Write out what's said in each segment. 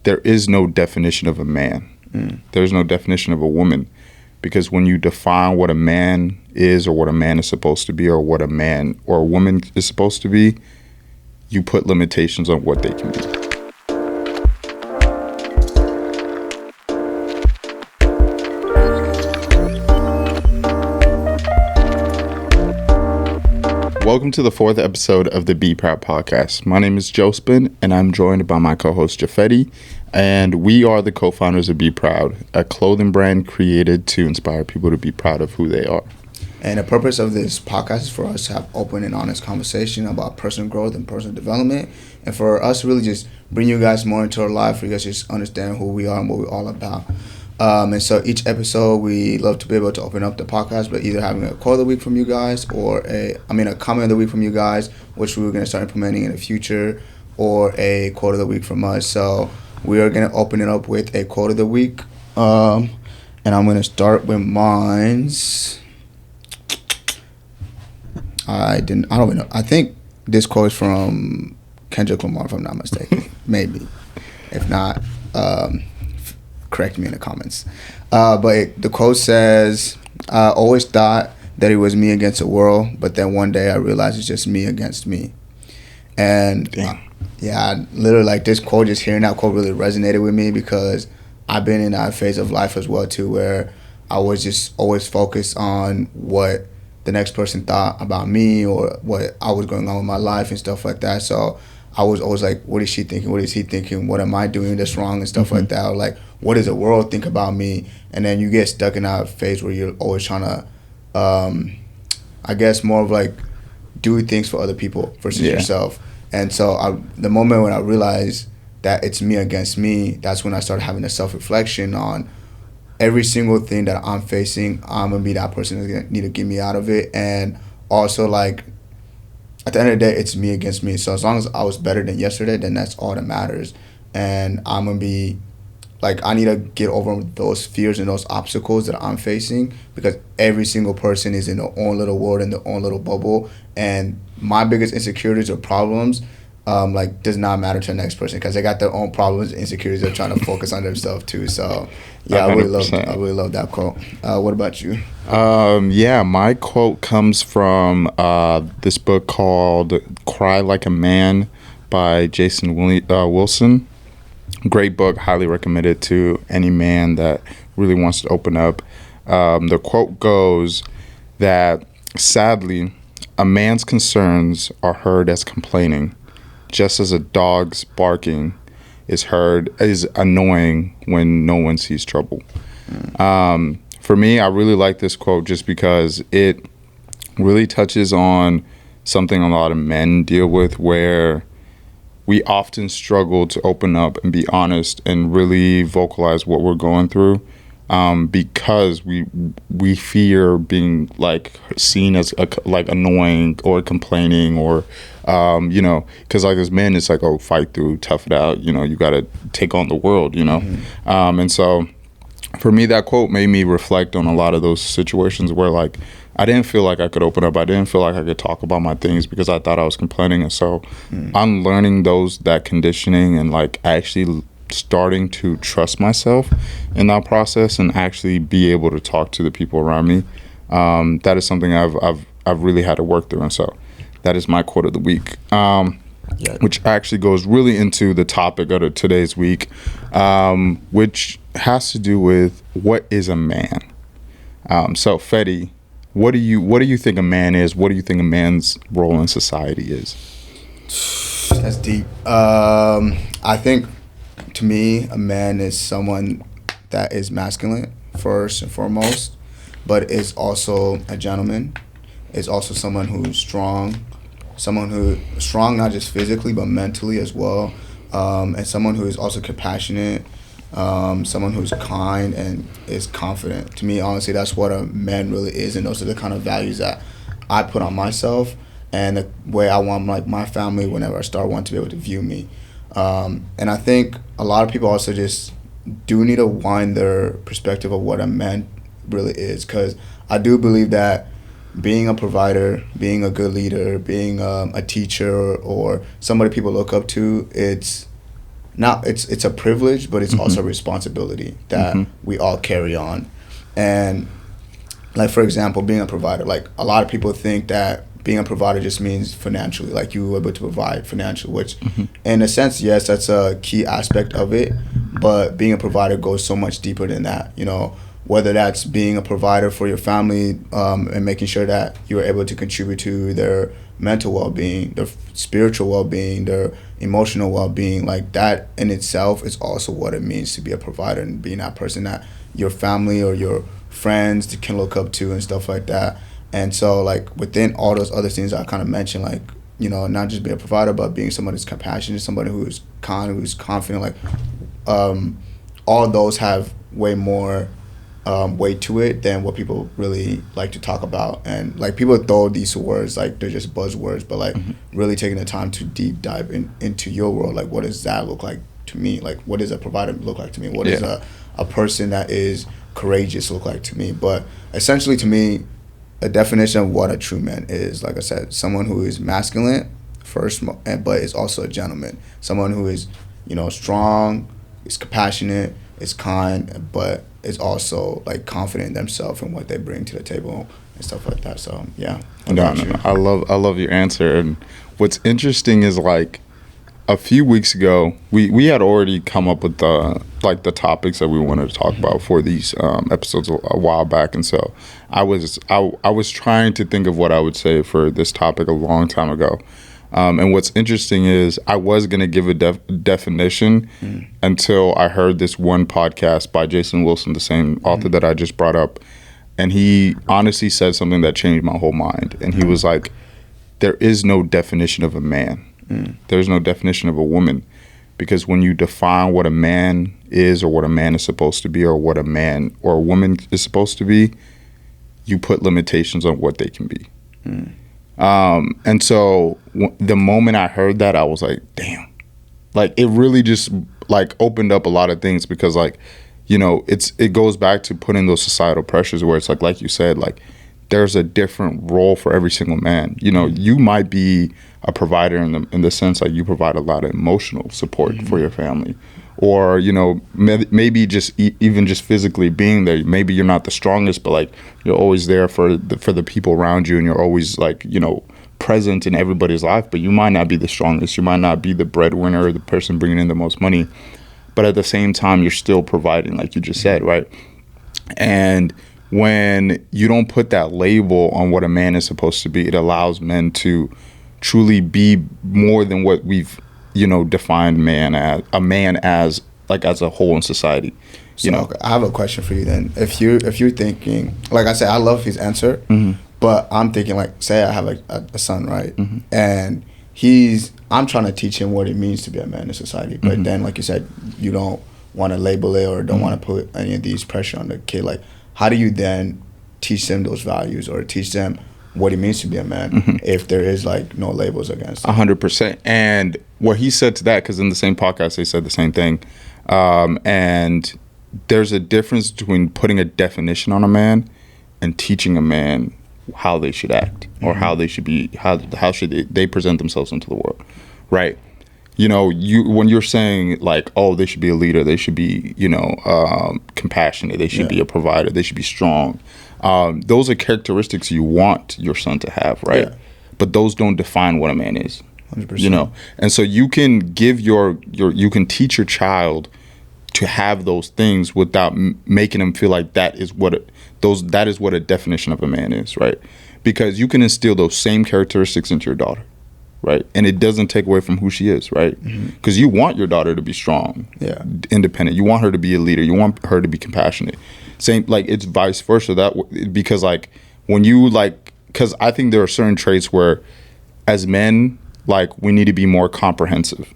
there is no definition of a man. There's no definition of a woman, because when you define what a man is, or what a man is supposed to be, or what a man or a woman is supposed to be, you put limitations on what they can be. Welcome to the 4th episode of the Bproud Podcast. My name is Jospin, and I'm joined by my co-host Japhety, and we are the co-founders of Bproud, a clothing brand created to inspire people to be proud of who they are. And the purpose of this podcast is for us to have open and honest conversation about personal growth and personal development, and for us to really just bring you guys more into our life, for you guys to just understand who we are and what we're all about. And so each episode, we love to be able to open up the podcast by either having a quote of the week from you guys, or a comment of the week from you guys, which we're going to start implementing in the future, or a quote of the week from us. So we are going to open it up with a quote of the week. And I'm going to start with mine's. I don't even know. I think this quote is from Kendrick Lamar, if I'm not mistaken. Maybe. If not, correct me in the comments. But the quote says, I always thought that it was me against the world, but then one day I realized it's just me against me. And literally, like, this quote, just hearing that quote really resonated with me, because I've been in that phase of life as well too, where I was just always focused on what the next person thought about me, or what I was going on with my life and stuff like that. So I was always like, what is she thinking? What is he thinking? What am I doing that's wrong and stuff like that? Or like, what does the world think about me? And then you get stuck in that phase where you're always trying to, I guess, more of like do things for other people versus yourself. And so the moment when I realized that it's me against me, that's when I started having a self-reflection on every single thing that I'm facing. I'm going to be that person that's going to need to get me out of it. And also, like, at the end of the day, it's me against me. So as long as I was better than yesterday, then that's all that matters. And I'm going to be, like, I need to get over those fears and those obstacles that I'm facing, because every single person is in their own little world, in their own little bubble. And my biggest insecurities or problems, does not matter to the next person, because they got their own problems and insecurities. They're trying to focus on themselves too. So yeah, 100%. I really love that quote. What about you? My quote comes from this book called Cry Like a Man by Jason Wilson. Great book, highly recommended to any man that really wants to open up. The quote goes that, sadly, a man's concerns are heard as complaining, just as a dog's barking is annoying when no one sees trouble. For me, I really like this quote just because it really touches on something a lot of men deal with, where we often struggle to open up and be honest and really vocalize what we're going through, because we fear being like seen as like annoying or complaining, or because like as men, it's like, oh, fight through, tough it out, you got to take on the world, and so for me, that quote made me reflect on a lot of those situations where, like, I didn't feel like I could open up. I didn't feel like I could talk about my things because I thought I was complaining. And so I'm learning that conditioning, and like actually starting to trust myself in that process and actually be able to talk to the people around me. That is something I've really had to work through. And so that is my quote of the week, which actually goes really into the topic of today's week, which has to do with what is a man. So Fetty, what do you think a man is? What do you think a man's role in society is? That's deep. I think, to me, a man is someone that is masculine first and foremost, but is also a gentleman. Is also someone who's strong, not just physically but mentally as well, and someone who is also compassionate. Someone who's kind and is confident. To me, honestly, that's what a man really is, and those are the kind of values that I put on myself, and the way I want my family, whenever I start, want to be able to view me. And I think a lot of people also just do need to wind their perspective of what a man really is, because I do believe that being a provider, being a good leader, being a teacher, or somebody people look up to, it's now it's a privilege, but it's also a responsibility that we all carry on. And like, for example, being a provider, like a lot of people think that being a provider just means financially, like you were able to provide financially, which in a sense, yes, that's a key aspect of it. But being a provider goes so much deeper than that, you know, whether that's being a provider for your family and making sure that you're able to contribute to their mental well-being, their spiritual well-being, their emotional well-being. Like that in itself is also what it means to be a provider, and being that person that your family or your friends can look up to and stuff like that. And so, like, within all those other things I kind of mentioned, like, you know, not just being a provider, but being somebody who's compassionate, somebody who's kind, who's confident, like, all those have way more weight to it than what people really like to talk about. And, like, people throw these words, like, they're just buzzwords, but, like, really taking the time to deep dive into your world, like, what does that look like to me? Like, what does a provider look like to me? What does a person that is courageous look like to me? But essentially, to me, a definition of what a true man is, like I said, someone who is masculine first, but is also a gentleman. Someone who is, you know, strong, is compassionate, is kind, but is also like confident in themselves and what they bring to the table and stuff like that. So yeah. No. I love your answer. And what's interesting is, like, a few weeks ago, we had already come up with the topics that we wanted to talk about for these episodes a while back, and so I was trying to think of what I would say for this topic a long time ago. And what's interesting is I was gonna give a definition until I heard this one podcast by Jason Wilson, the same author that I just brought up, and he honestly said something that changed my whole mind. And he was like, "There is no definition of a man." There's no definition of a woman, because when you define what a man is or what a man is supposed to be or what a man or a woman is supposed to be, you put limitations on what they can be. And so the moment I heard that, I was like, damn, like it really just like opened up a lot of things, because, like, you know, it goes back to putting those societal pressures where it's like you said, like, there's a different role for every single man. You know, you might be a provider in the sense, like, you provide a lot of emotional support for your family, or, you know, maybe just even just physically being there. Maybe you're not the strongest, but, like, you're always there for the people around you, and you're always, like, you know, present in everybody's life. But you might not be the strongest. You might not be the breadwinner or the person bringing in the most money, but at the same time, you're still providing, like you just said, right? And when you don't put that label on what a man is supposed to be, it allows men to truly be more than what we've, you know, defined a man as like as a whole in society. So, you know, I have a question for you then. If you're thinking, like I said, I love his answer, but I'm thinking, like, say I have a son, right? And I'm trying to teach him what it means to be a man in society, but then, like you said, you don't want to label it or don't want to put any of these pressure on the kid. Like, how do you then teach them those values or teach them what it means to be a man if there is, like, no labels against it? 100%. And what he said to that, because in the same podcast they said the same thing, and there's a difference between putting a definition on a man and teaching a man how they should act or how they should be, how should they present themselves into the world, right? You know, when you're saying, like, oh, they should be a leader, they should be, you know, compassionate, they should be a provider, they should be strong. Those are characteristics you want your son to have, right? Yeah. But those don't define what a man is. 100%. You know, and so you can give you can teach your child to have those things without making them feel like that is what a definition of a man is, right? Because you can instill those same characteristics into your daughter, right? And it doesn't take away from who she is, right? Because you want your daughter to be strong, independent. You want her to be a leader. You want her to be compassionate. Same, like, it's vice versa. Because, like, when you, like, because I think there are certain traits where, as men, like, we need to be more comprehensive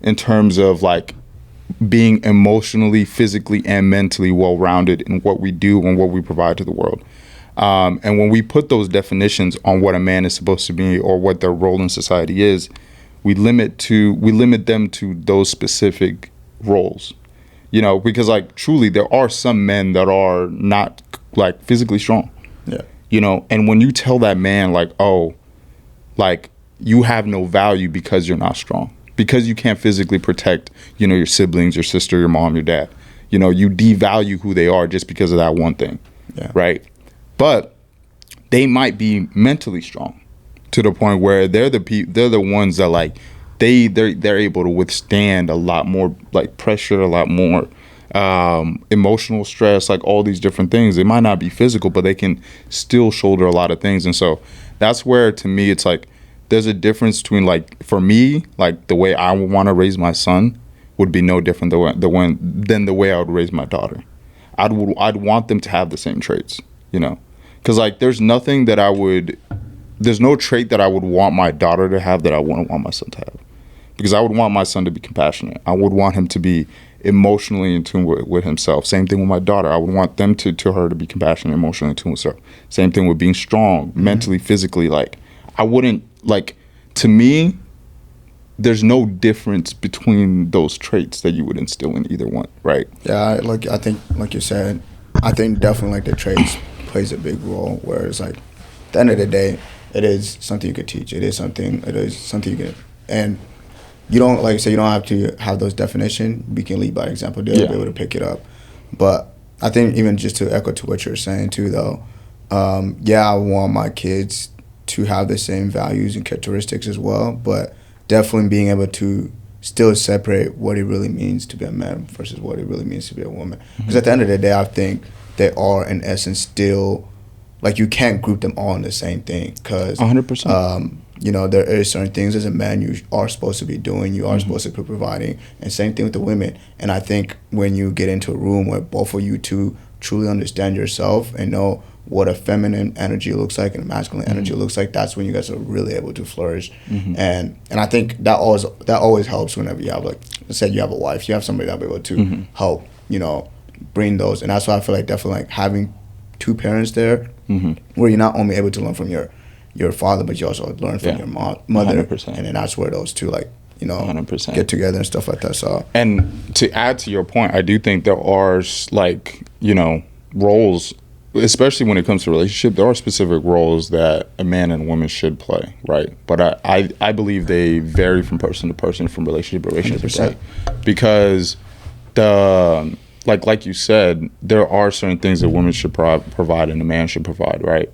in terms of, like, being emotionally, physically, and mentally well-rounded in what we do and what we provide to the world. And when we put those definitions on what a man is supposed to be or what their role in society is, we limit them to those specific roles. You know, because, like, truly there are some men that are not, like, physically strong. Yeah. You know, and when you tell that man, like, oh, like, you have no value because you're not strong. because you can't physically protect, you know, your siblings, your sister, your mom, your dad. You know, you devalue who they are just because of that one thing, right? But they might be mentally strong to the point where they're the ones that like they're able to withstand a lot more like pressure, a lot more emotional stress, like all these different things. It might not be physical, but they can still shoulder a lot of things. And so that's where, to me, it's like there's a difference between, like, for me, like the way I would want to raise my son would be no different than the way I would raise my daughter. I'd want them to have the same traits, you know, because like there's no trait that I would want my daughter to have that I wouldn't want my son to have, because I would want my son to be compassionate. I would want him to be emotionally in tune with himself. Same thing with my daughter. I would want them to her to be compassionate, emotionally in tune with herself. Same thing with being strong, mentally, physically. Like, I wouldn't, like, to me, there's no difference between those traits that you would instill in either one, right? Yeah, I think, like you said, I think definitely like the traits plays a big role. Whereas like at the end of the day, it is something you could teach. It is something you can, and you don't, like you said, you don't have to have those definitions. We can lead by example. They'll be able to pick it up. But I think even just to echo to what you're saying too, though, I want my kids to have the same values and characteristics as well, but definitely being able to still separate what it really means to be a man versus what it really means to be a woman. Because at the end of the day, I think they are, in essence, still, like, you can't group them all in the same thing. Because 100%. You know, there are certain things as a man you are supposed to be doing, you are supposed to be providing, and same thing with the women. And I think when you get into a room where both of you two truly understand yourself and know what a feminine energy looks like and a masculine energy looks like, that's when you guys are really able to flourish. And I think that always helps whenever you have, like, let's say you have a wife, you have somebody that'll be able to help, you know, bring those. And that's why I feel like definitely like having two parents there, where you're not only able to learn from your father, but you also learn from your mother. 100%. And then that's where those two, like, you know, 100%. get together and stuff like that. So, and to add to your point, I do think there are, like, you know, roles, especially when it comes to relationship, there are specific roles that a man and a woman should play, right? But I believe they vary from person to person, from relationship to relationship, right? Because like you said, there are certain things that women should provide and a man should provide, right?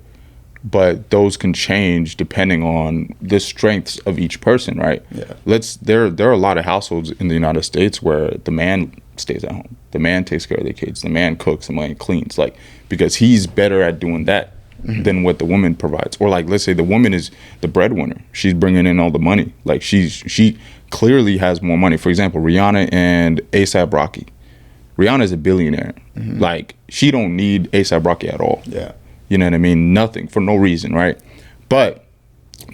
But those can change depending on the strengths of each person, right? Yeah. There are a lot of households in the United States where the man stays at home, the man takes care of the kids, the man cooks, the man cleans, like, because he's better at doing that than what the woman provides. Or, like, let's say the woman is the breadwinner, she's bringing in all the money, like she clearly has more money. For example, Rihanna and A$AP Rocky. Rihanna's a billionaire. Like, she don't need A$AP Rocky at all. Yeah. You know what I mean? Nothing, for no reason, right? But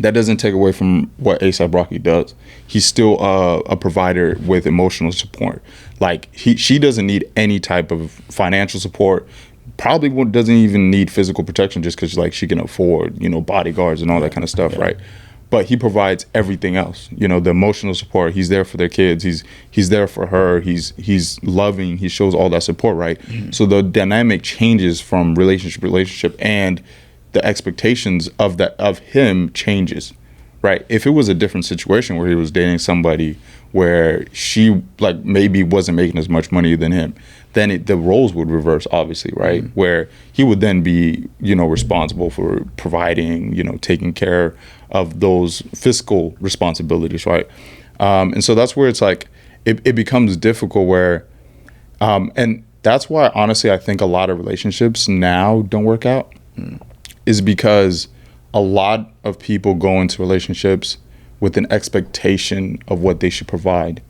that doesn't take away from what A$AP Rocky does. He's still a provider with emotional support. Like, she doesn't need any type of financial support. Probably doesn't even need physical protection, just because, like, she can afford, you know, bodyguards and all that kind of stuff, right? But he provides everything else. You know, the emotional support. He's there for their kids. He's there for her. He's loving. He shows all that support, right? So the dynamic changes from relationship to relationship, and the expectations of him changes, right? If it was a different situation where he was dating somebody where she, like, maybe wasn't making as much money than him, then the roles would reverse, obviously, right? Where he would then be, you know, responsible for providing, you know, taking care of those fiscal responsibilities, right? And so that's where it's like it becomes difficult where, and that's why, honestly, I think a lot of relationships now don't work out, is because a lot of people go into relationships with an expectation of what they should provide,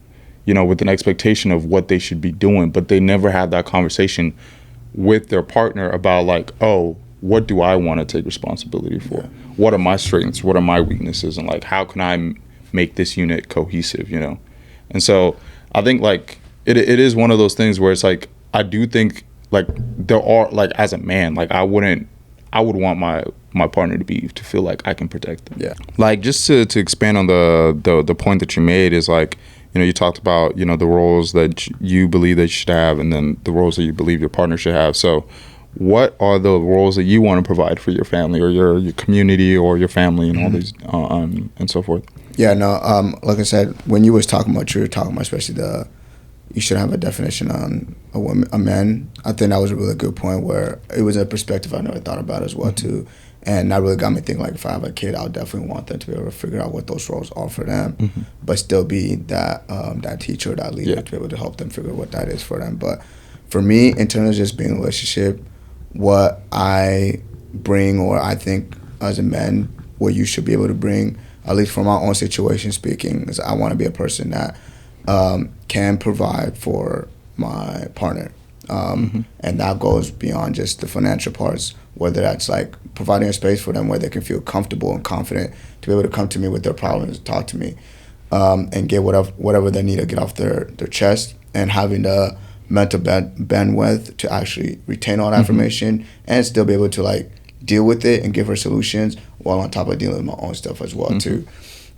you know, with an expectation of what they should be doing, but they never have that conversation with their partner about, like, oh, what do I want to take responsibility for? What are my strengths? What are my weaknesses? And, like, how can I make this unit cohesive, you know? And so I think, like, it is one of those things where it's like, I do think, like, there are, like, as a man, like, I would want my partner to feel like I can protect them. Yeah. Like, just to expand on the point that you made is, like, you know, you talked about, you know, the roles that you believe that you should have, and then the roles that you believe your partner should have. So what are the roles that you want to provide for your family or your community or your family and all these and so forth? Yeah, no. Like I said, when you was talking about, you were talking about especially you should have a definition on a man. I think that was a really good point where it was a perspective I never thought about as well too, and that really got me thinking. Like, if I have a kid, I'll definitely want them to be able to figure out what those roles are for them, but still be that teacher, that leader, to be able to help them figure out what that is for them. But for me, in terms of just being in a relationship, what I bring, or I think as a man, what you should be able to bring, at least from my own situation speaking, is I want to be a person that can provide for my partner. And that goes beyond just the financial parts, whether that's like providing a space for them where they can feel comfortable and confident to be able to come to me with their problems, talk to me, and get whatever they need to get off their chest, and having the mental bandwidth to actually retain all that information and still be able to like deal with it and give her solutions while on top of dealing with my own stuff as well too.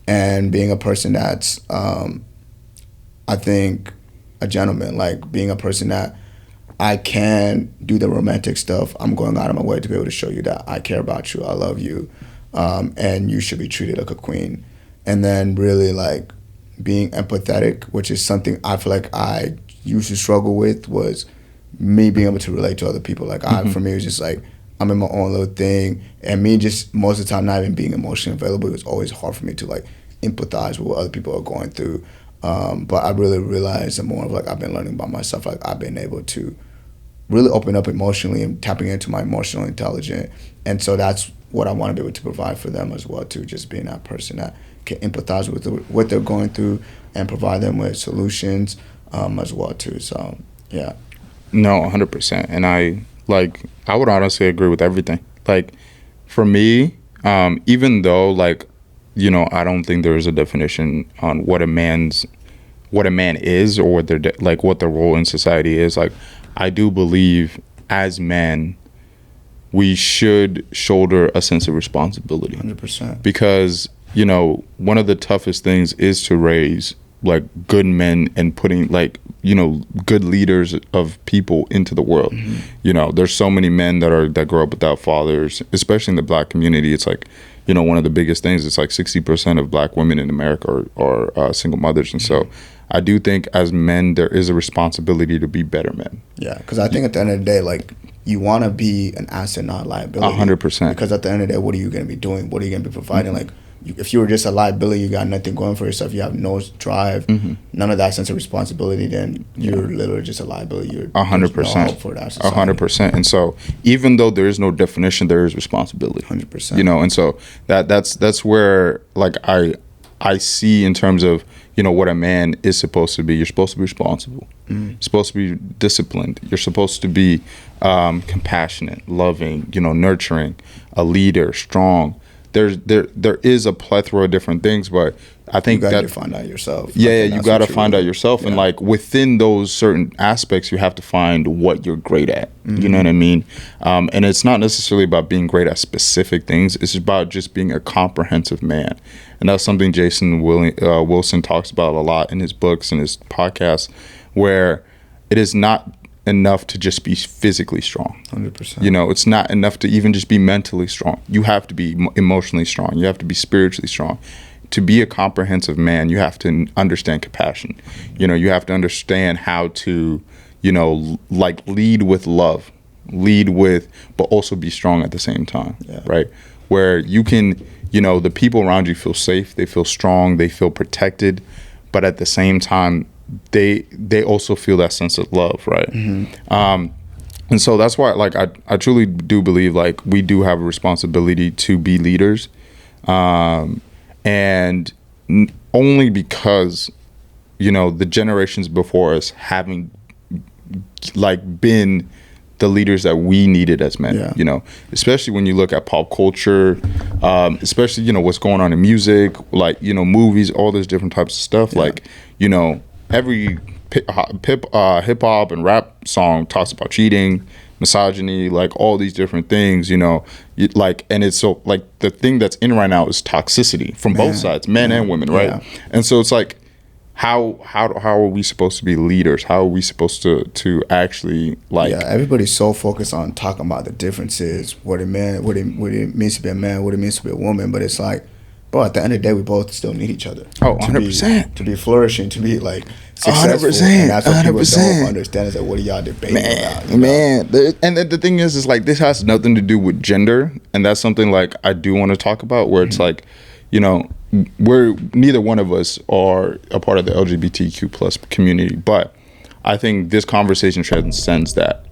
And being a person that's I think a gentleman, like being a person that I can do the romantic stuff. I'm going out of my way to be able to show you that I care about you, I love you, and you should be treated like a queen. And then really like being empathetic, which is something I feel like I used to struggle with, was me being able to relate to other people. Like for me, it was just like, I'm in my own little thing, and me just most of the time not even being emotionally available, it was always hard for me to like empathize with what other people are going through. But I really realized the more of like I've been learning about myself, like I've been able to really open up emotionally and tapping into my emotional intelligence. And so that's what I want to be able to provide for them as well too, just being that person that can empathize with what they're going through and provide them with solutions as well too. So yeah. No, 100%. And I would honestly agree with everything. Like, for me, even though, like, you know, I don't think there is a definition on what a man is, or what their role in society is. Like, I do believe as men, we should shoulder a sense of responsibility. 100%. Because, you know, one of the toughest things is to raise like good men and putting like, you know, good leaders of people into the world. You know, there's so many men that grow up without fathers, especially in the Black community. It's like, you know, one of the biggest things, it's like 60% of Black women in America are single mothers. And so I do think as men, there is a responsibility to be better men. Yeah, because I think at the end of the day, like, you want to be an asset, not a liability. 100%. Because at the end of the day, what are you going to be doing? What are you going to be providing? Like, if you were just a liability, you got nothing going for yourself, you have no drive, none of that sense of responsibility, then you're literally just a liability. You're 100%. No hope for that society. 100%. And so even though there is no definition, there is responsibility. 100%. You know, and so that's where like I see in terms of, you know, what a man is supposed to be. You're supposed to be responsible. You're supposed to be disciplined. You're supposed to be compassionate, loving, you know, nurturing, a leader, strong. There is a plethora of different things, but I think you gotta find out yourself. Yeah, you gotta find out yourself, and like within those certain aspects, you have to find what you're great at. You know what I mean? And it's not necessarily about being great at specific things. It's about just being a comprehensive man, and that's something Jason Wilson talks about a lot in his books and his podcasts, where it is not enough to just be physically strong. 100%. You know, it's not enough to even just be mentally strong. You have to be emotionally strong. You have to be spiritually strong. To be a comprehensive man, you have to understand compassion. You know, you have to understand how to, you know, like lead with love, but also be strong at the same time, right? Where you can, you know, the people around you feel safe, they feel strong, they feel protected, but at the same time, they also feel that sense of love, right? And so that's why, like, I truly do believe, like, we do have a responsibility to be leaders, and only because, you know, the generations before us haven't like been the leaders that we needed as men. You know, especially when you look at pop culture, especially, you know, what's going on in music, like, you know, movies, all those different types of stuff. Like, you know, every hip hop and rap song talks about cheating, misogyny, like all these different things, you know, like, and it's so like the thing that's in right now is toxicity from both sides, men and women, right? And so it's like, how are we supposed to be leaders? How are we supposed to actually, like, everybody's so focused on talking about the differences, what it means to be a man, what it means to be a woman, but it's like, bro, at the end of the day, we both still need each other. Oh, 100%. To be flourishing, to be like successful. 100%. And that's what people don't understand is like, what are y'all debating about? Man. And the thing is like, this has nothing to do with gender. And that's something like I do want to talk about where it's like, you know, we're neither one of us are a part of the LGBTQ plus community. But I think this conversation transcends that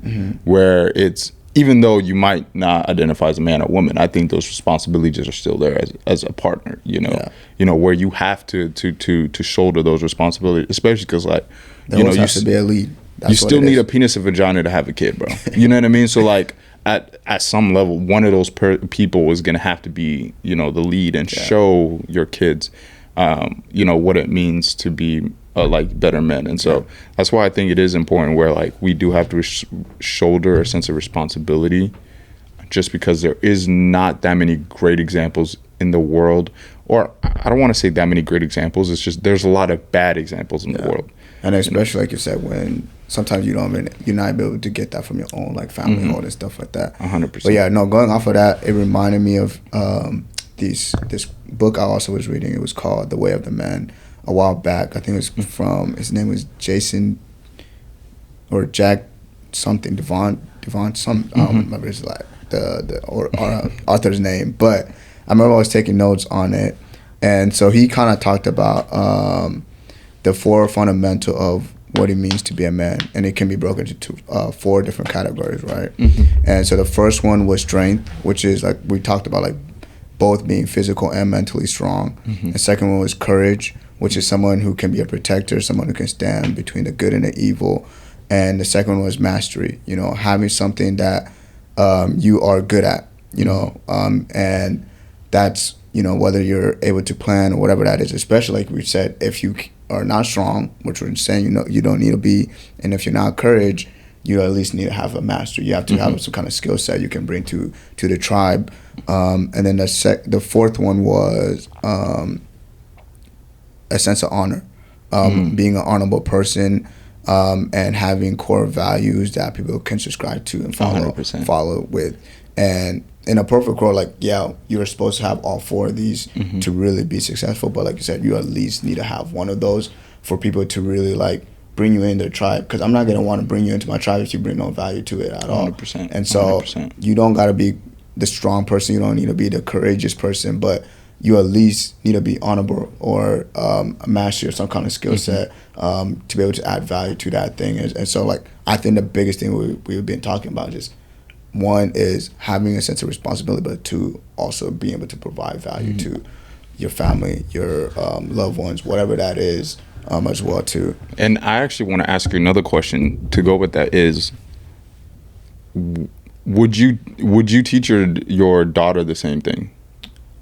where it's, even though you might not identify as a man or woman, I think those responsibilities are still there as a partner, you know, where you have to shoulder those responsibilities, especially because like, there you have to be a lead. That's you still need a penis and vagina to have a kid, bro. You know what I mean? So like at some level, one of those people is going to have to be, you know, the lead and show your kids, you know, what it means to be like better men. And so that's why I think it is important where like we do have to shoulder a sense of responsibility, just because there is not that many great examples in the world, or I don't want to say that many great examples. It's just there's a lot of bad examples in the world. And especially like you said, when sometimes you're not able to get that from your own like family and all this stuff like that. 100%. But yeah, no, going off of that, it reminded me of this book I also was reading. It was called The Way of the Man. A while back, I think it was from, his name was Jason or Jack something, Devon some, I don't remember his like the author's name, but I remember I was taking notes on it, and so he kind of talked about the 4 fundamental of what it means to be a man, and it can be broken into 4 different categories, right? And so the first one was strength, which is like we talked about, like both being physical and mentally strong. The second one was courage, which is someone who can be a protector, someone who can stand between the good and the evil. And the second one was mastery, you know, having something that you are good at, you know, and that's, you know, whether you're able to plan or whatever that is, especially like we said, if you are not strong, which we're saying, you know, you don't need to be, and if you're not courage, you at least need to have a mastery. You have to have some kind of skill set you can bring to the tribe. And then the fourth one was a sense of honor, being an honorable person, and having core values that people can subscribe to and follow with. And in a perfect world, like, yeah, you're supposed to have all 4 of these to really be successful. But like you said, you at least need to have one of those for people to really like bring you in their tribe. Because I'm not going to want to bring you into my tribe if you bring no value to it at all. 100%. And so 100%. You don't got to be the strong person. You don't need to be the courageous person, but you at least need to be honorable or a master or some kind of skill set to be able to add value to that thing. And so, like, I think the biggest thing we've been talking about is, 1 is having a sense of responsibility, but 2, also being able to provide value to your family, your loved ones, whatever that is, as well too. And I actually want to ask you another question to go with that is, would you teach your daughter the same thing?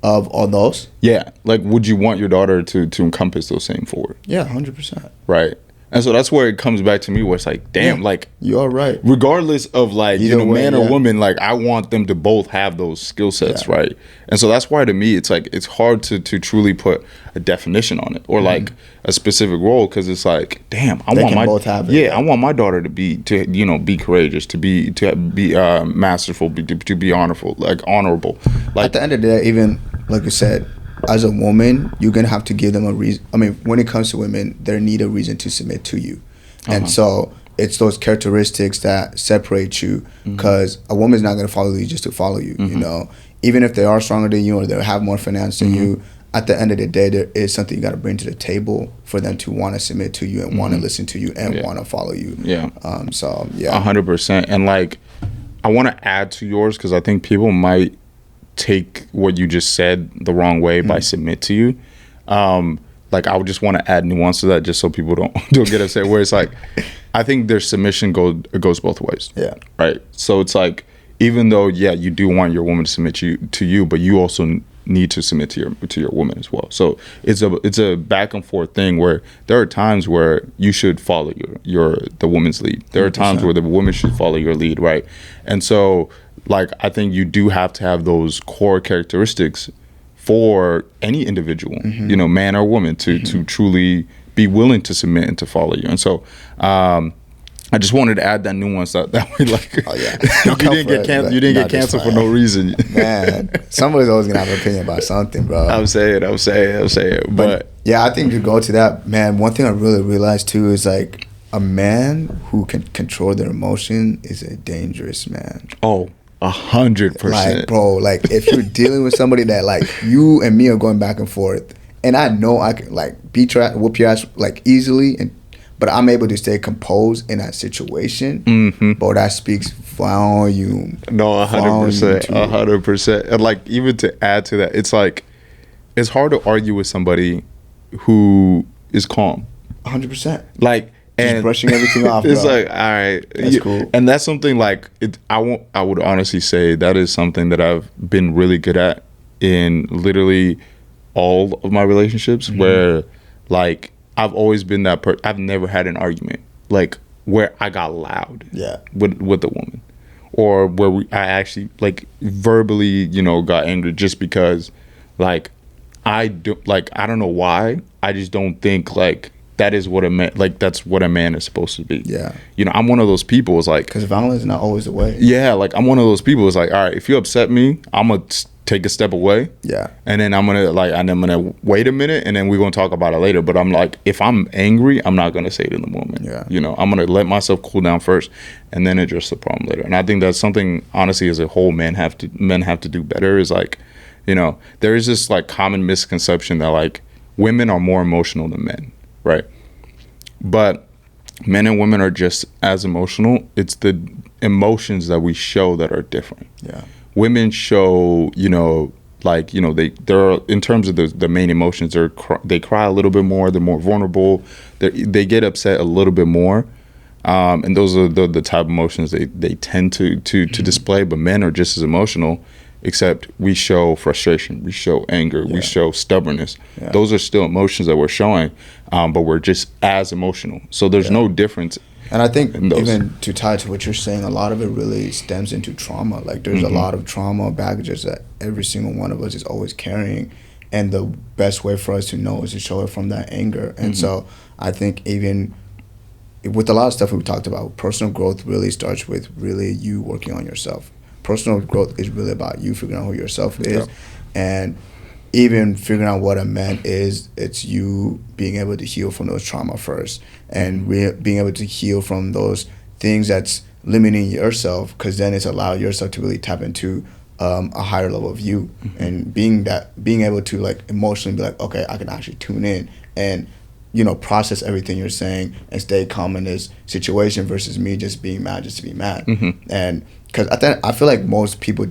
Of all those? Yeah. Like, would you want your daughter to encompass those same 4? Yeah, 100%. Right. And so that's where it comes back to me where it's like, damn, like, you're right. Regardless of like, either way, man or woman, like I want them to both have those skill sets, right? And so that's why to me, it's like, it's hard to truly put a definition on it or like a specific role. Cause it's like, damn, I want my daughter to be courageous, to be masterful, to be honorable. Like at the end of the day, even like you said, as a woman, you're going to have to give them a reason. I mean, when it comes to women, they need a reason to submit to you. And so it's those characteristics that separate you, because a woman's not going to follow you just to follow you, you know. Even if they are stronger than you or they have more finance than you, at the end of the day, there is something you got to bring to the table for them to want to submit to you and want to listen to you and want to follow you. Yeah. So, yeah. 100%. And, like, I want to add to yours because I think people might take what you just said the wrong way by submit to you. Like, I would just want to add nuance to that just so people don't get upset, where it's like, I think their submission goes both ways. Yeah. Right. So it's like, even though, yeah, you do want your woman to submit to you, but you also need to submit to your woman as well. So it's a back and forth thing where there are times where you should follow the woman's lead. There are times 100%. Where the woman should follow your lead, right? And so, like, I think you do have to have those core characteristics for any individual, man or woman, to truly be willing to submit and to follow you. And so, I just wanted to add that nuance that we like. Oh yeah, you didn't get canceled for no reason. Man, somebody's always gonna have an opinion about something, bro. I'm saying. But yeah, I think to go to that, man. One thing I really realized too is like a man who can control their emotion is a dangerous man. Oh, 100%. Like, bro, like if you're dealing with somebody that like you and me are going back and forth, and I know I can like whoop your ass like easily, but I'm able to stay composed in that situation. Bro, that speaks volume. No, 100%, 100%. And like even to add to that, it's like it's hard to argue with somebody who is calm. 100%. Like. And just brushing everything off. It's bro. like, all right, that's cool. And that's something like I would honestly say that is something that I've been really good at in literally all of my relationships. Where like I've always been that person. I've never had an argument like where I got loud. Yeah. With a woman, or where I actually like verbally, got angry just because like I don't know why. I just don't think like. That is what a man, like that's what a man is supposed to be. Yeah. I'm one of those people. It's like, because violence is not always the way. Yeah, like I'm one of those people. It's like, all right, if you upset me, I'm gonna take a step away. Yeah. And then I'm gonna wait a minute, and then we're gonna talk about it later. But I'm like, if I'm angry, I'm not gonna say it in the moment. Yeah. I'm gonna let myself cool down first, and then address the problem later. And I think that's something, honestly, as a whole, men have to do better. Is like, there is this like common misconception that like women are more emotional than men. Right. But men and women are just as emotional. It's the emotions that we show that are different. Yeah. Women show, they're in terms of the main emotions, they cry a little bit more, they're more vulnerable, they get upset a little bit more. And those are the type of emotions they tend to display, but men are just as emotional. Except we show frustration, we show anger, we show stubbornness. Yeah. Those are still emotions that we're showing, but we're just as emotional. So there's no difference. And I think even to tie to what you're saying, a lot of it really stems into trauma. Like there's a lot of trauma baggages that every single one of us is always carrying. And the best way for us to know is to show it from that anger. And so I think even with a lot of stuff we talked about, personal growth really starts with really you working on yourself. Personal growth is really about you figuring out who yourself is, and even figuring out what a man is. It's you being able to heal from those trauma first, and being able to heal from those things that's limiting yourself, because then it's allowed yourself to really tap into a higher level of you, and being able to like emotionally be like, okay, I can actually tune in and process everything you're saying and stay calm in this situation versus me just being mad just to be mad. And because I feel like most people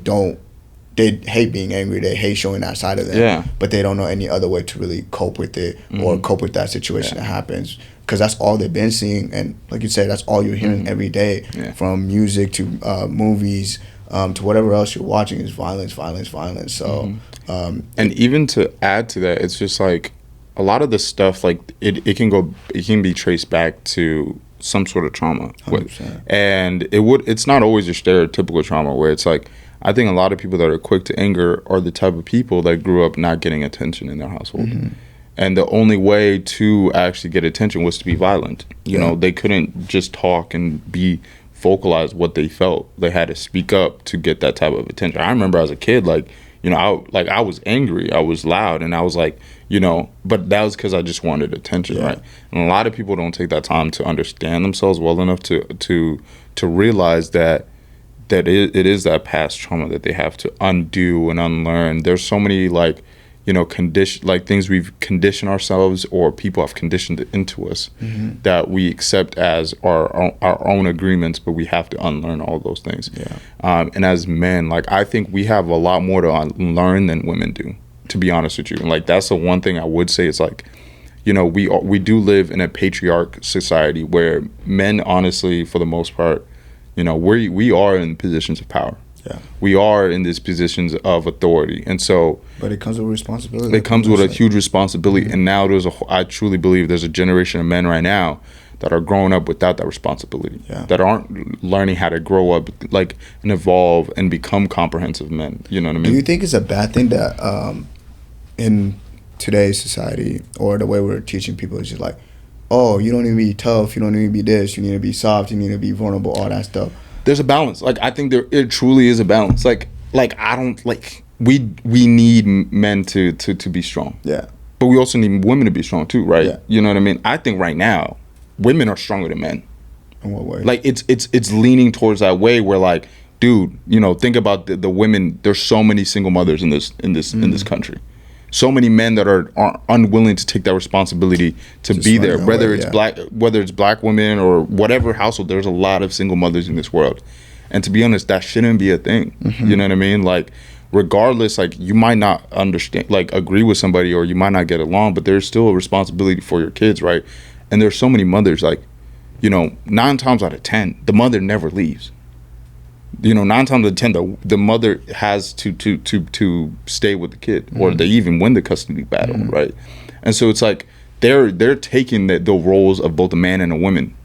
they hate being angry, they hate showing that side of them, but they don't know any other way to really cope with it or cope with that situation that happens, because that's all they've been seeing. And like you said, that's all you're hearing every day, from music to movies to whatever else you're watching is violence. So and even to add to that, it's just like a lot of the stuff, like it can be traced back to some sort of trauma. 100%. And it's not always your stereotypical trauma where it's like, I think a lot of people that are quick to anger are the type of people that grew up not getting attention in their household. And the only way to actually get attention was to be violent. They couldn't just talk and vocalize what they felt. They had to speak up to get that type of attention. I remember as a kid, I was angry, I was loud, and I was like, but that was because I just wanted attention, right? And a lot of people don't take that time to understand themselves well enough to realize that it is that past trauma that they have to undo and unlearn. There's so many things we've conditioned ourselves, or people have conditioned it into us, that we accept as our own agreements, but we have to unlearn all those things. And as men, I think we have a lot more to unlearn than women do, to be honest with you. And that's the one thing I would say is we do live in a patriarch society where men, honestly, for the most part, we are in positions of power. We are in these positions of authority, and so. But it comes with responsibility. It comes with a huge responsibility, and now I truly believe there's a generation of men right now that are growing up without that responsibility. That aren't learning how to grow up, and evolve and become comprehensive men. You know what I mean? Do you think it's a bad thing that in today's society, or the way we're teaching people, is just oh, you don't need to be tough, you don't need to be this, you need to be soft, you need to be vulnerable, all that stuff. There's a balance. Like, I think it truly is a balance. Like I don't like we need men to be strong. Yeah. But we also need women to be strong too, right? Yeah. You know what I mean? I think right now women are stronger than men. In what way? Like it's leaning towards that way where, like, dude, you know, think about the women. There's so many single mothers in this country. So many men that are unwilling to take that responsibility to be there, whether it's black women or whatever household. There's a lot of single mothers in this world, and to be honest, that shouldn't be a thing. You know what I mean? Like, regardless, like, you might not understand, like, agree with somebody, or you might not get along, but there's still a responsibility for your kids, right? And there's so many mothers, like, you know, 9 times out of 10, the mother never leaves. You know, 9 times out of 10, the mother has to stay with the kid, or they even win the custody battle, right? And so it's like they're taking the roles of both a man and a woman,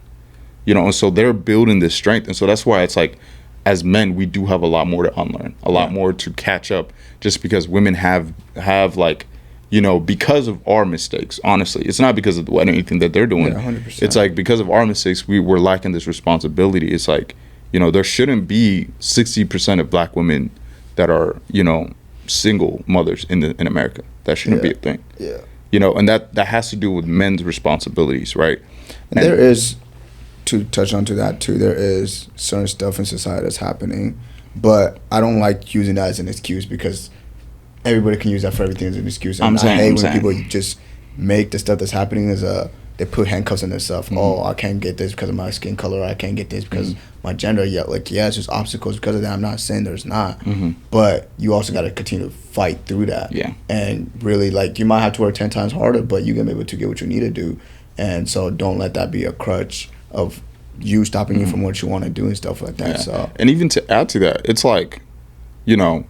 you know, and so they're building this strength. And so that's why it's like, as men, we do have a lot more to unlearn, a lot more to catch up, just because women have like, you know, because of our mistakes. Honestly, it's not because of anything that they're doing. 100%. It's like, because of our mistakes, we're lacking this responsibility. It's like, you know, there shouldn't be 60% of black women that are, you know, single mothers in America. That shouldn't be a thing. Yeah. You know, and that has to do with men's responsibilities, right? And there is, to touch on to that too, there is certain stuff in society that's happening, but I don't like using that as an excuse, because everybody can use that for everything as an excuse. And I hate when people just make the stuff that's happening as they put handcuffs on themselves. Oh, I can't get this because of my skin color. I can't get this because my gender. Yeah, like, yeah, it's just obstacles because of that. I'm not saying there's not, but you also got to continue to fight through that. Yeah. And really, like, you might have to work 10 times harder, but you're gonna be able to get what you need to do. And so don't let that be a crutch of you stopping you from what you want to do and stuff like that. Yeah. So, and even to add to that, it's like, you know,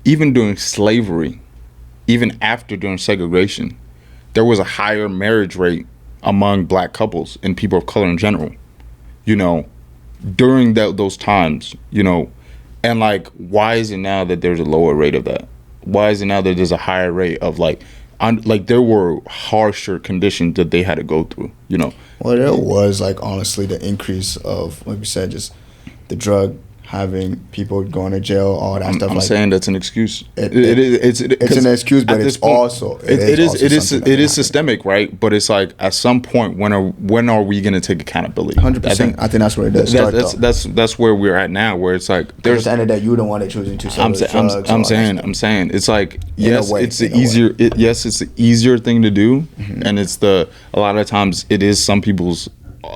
even during slavery, even after during segregation, there was a higher marriage rate among black couples and people of color in general, you know, during those times, you know. And like, why is it now that there's a lower rate of that? Why is it now that there's a higher rate of like there were harsher conditions that they had to go through, you know? Well, there was, like, honestly, the increase of, like we said, just the drug, having people going to jail, all that stuff. I'm like, saying that's an excuse. It's an excuse, but it's also it is systemic, right? But it's like, at some point, when are we going to take accountability? 100%. I think that's where it does start. That's where we're at now, where it's like, there's at the end of that, you're the one that choosing to sell drugs. I'm saying it's like, yes, it's the easier. It's the easier thing to do, and it's a lot of times it is some people's,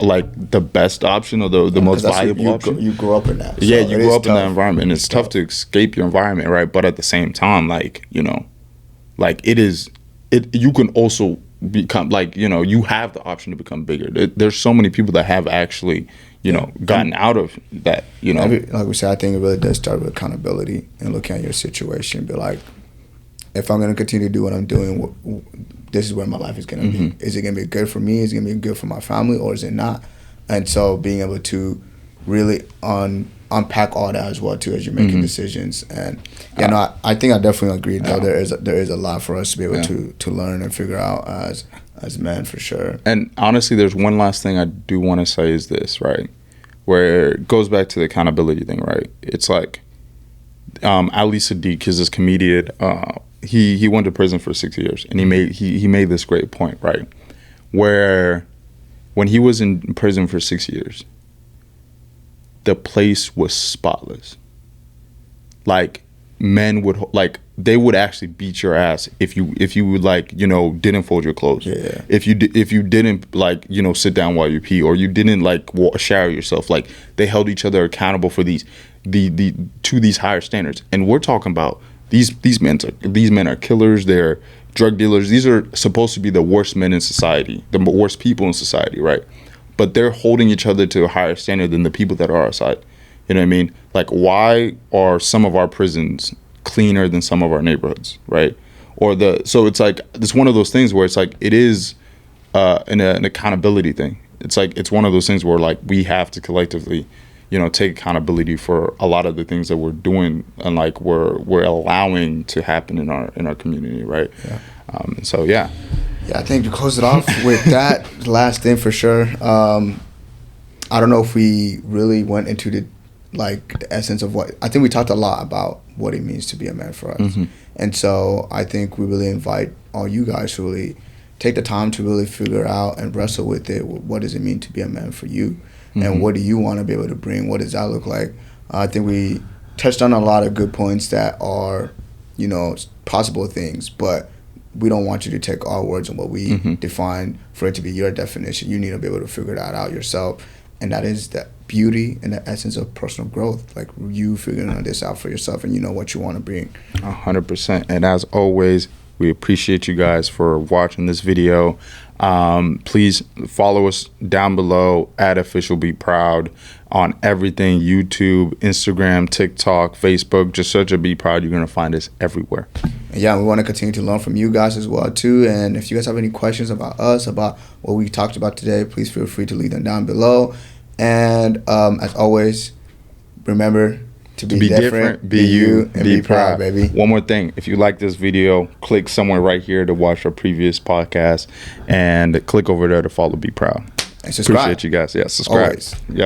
like, the best option, or the most valuable option. You grew up in that. So yeah, you grew up in that environment, and it's tough to escape your environment, right? But at the same time, like, you know, like, you can also become, like, you know, you have the option to become bigger. There's so many people that have actually, you know, gotten out of that, you know. Like we said, I think it really does start with accountability and looking at your situation. Be like, if I'm going to continue to do what I'm doing, this is where my life is going to be. Is it going to be good for me? Is it going to be good for my family? Or is it not? And so being able to really unpack all that as well, too, as you're making decisions. And, I think I definitely agree, though. There is a lot for us to be able to learn and figure out as men, for sure. And honestly, there's one last thing I do want to say is this, right? Where it goes back to the accountability thing, right? It's like, Ali Sadiq is this comedian. He went to prison for 6 years, and he made this great point, right? Where when he was in prison for 6 years, the place was spotless. Like, men would, like, they would actually beat your ass if you would, like, you know, didn't fold your clothes. Yeah. If you didn't, like, you know, sit down while you pee, or you didn't, like, shower yourself. Like, they held each other accountable for these higher standards. And we're talking about these men are killers. They're drug dealers. These are supposed to be the worst men in society, the worst people in society, right? But they're holding each other to a higher standard than the people that are outside. You know what I mean? Like, why are some of our prisons cleaner than some of our neighborhoods, right? So it's like, it's one of those things where it's like, it is an accountability thing. It's like, it's one of those things where, like, we have to collectively, you know, take accountability for a lot of the things that we're doing and, like, we're allowing to happen in our community, right? Yeah. So yeah. Yeah, I think to close it off with that last thing for sure. I don't know if we really went into the essence of what I think we talked a lot about what it means to be a man for us. And so I think we really invite all you guys to really take the time to really figure out and wrestle with it. What does it mean to be a man for you? And what do you want to be able to bring? What does that look like? I think we touched on a lot of good points that are, possible things, but we don't want you to take our words and what we define for it to be your definition. You need to be able to figure that out yourself. And that is the beauty and the essence of personal growth. Like you figuring this out for yourself and you know what you want to bring. 100%. And as always, we appreciate you guys for watching this video. Please follow us down below at Official Bproud on everything: YouTube, Instagram, TikTok, Facebook. Just search a Bproud. You're going to find us everywhere. Yeah, we want to continue to learn from you guys as well too. And if you guys have any questions about us, about what we talked about today, please feel free to leave them down below. And as always, remember to be different, be you, and be proud, baby. One more thing. If you like this video, click somewhere right here to watch our previous podcast and click over there to follow Bproud. And subscribe. Appreciate you guys. Yeah, subscribe. Always. Yep.